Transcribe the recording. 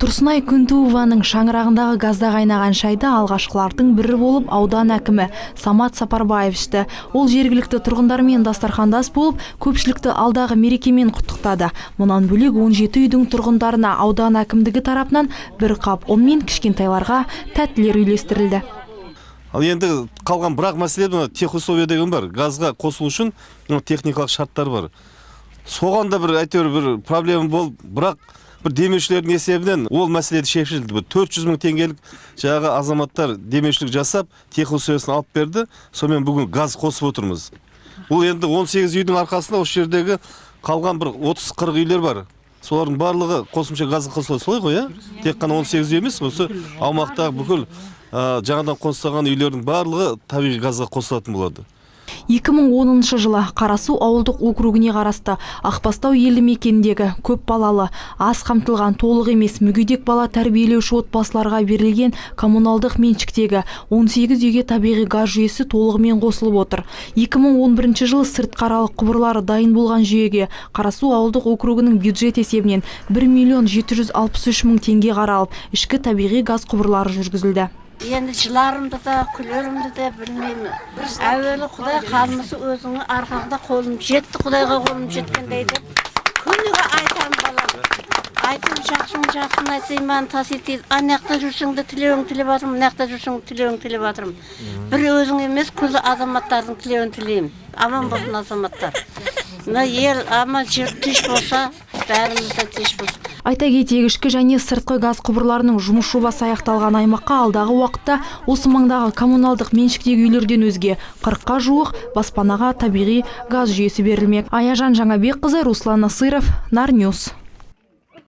Тұрсынай Күнтуованың шаңырағындағы газда қайнаған шайды алғашқылардың бірі болып аудан әкімі Самат Сапарбаев ішті. Ол жергілікті тұрғындармен дастархандас болып, көпшілікті алдағы мерекемен құттықтады. Мұнан бөлек 17 үйдің тұрғындарына аудан әкімдігі тарапынан бір қап ұн мен кішкентайларға тәттілер үйлестірілді. Ал енді қалған бірақ мәселе техусловие деген бар. Газға қосылу үшін техникалық шарттар бар. Соған да бір әйтеуір бір проблема болып, бірақ бір демеушілердің есебінен ол мәселеде шешілді. 400 мың теңгелік жаңағы азаматтар демеушілік жасап, техусловиясын алып берді. Сонымен бүгін газ қосып отырмыз. Бұл енді 18 үйдің арқасында осы жердегі қалған бір 30-40 үйлер бар. Солардың барлығы қосымша газға қосылады. Солай ғой, тек қана 18 үй емес, осы аумақтағы бүкіл жаңадан қоныстаған үйлердің барлығы табиғи газға қосылатын болады. 2010 жылы Қарасу ауылдық округіне қарасты Ақбастау елді мекеніндегі көп балалы, аз қамтылған толық емес мүгедек бала тәрбиелеуші отбасыларға берілген коммуналдық меншіктегі 18 үйге табиғи газ жүйесі толығымен қосылып отыр. 2011 жылы сыртқаралық құбырлары дайын болған жүйеге Қарасу ауылдық округінің бюджет есебінен 1 763 000 теңге қаралып, ішкі табиғи газ құбырлары жүргізілді. Енді жыларымды да, күлерімді де білмеймін. Әуелі Құдай қалмысы өзіңнің арқаңда қолым жетті, Құдайға қолым жеткендейді. Күніге айтам балам. Айтым жақсын айтсайман тас етейді. Анақта жүрсіңді тілеуің тілеп атырым, анақта жүрсіңді тілеуің тілеп атырым. Бір өзің емес, күлі азаматтардың тілеуін тілеймін. Аман болсын азаматтар. Ел аман жер тиш болса, бәрімізді тиш болсын. Айта кетейік, ішкі және сыртқы газ құбырларының жұмыс жобасы аяқталған аймаққа алдағы уақытта осы маңдағы коммуналдық меншіктегі үйлерден өзге 40-қа жуық баспанаға табиғи газ жүйесі берілмек. Аяжан Жаңабекқызы, Руслан Насыров, Нарньюс.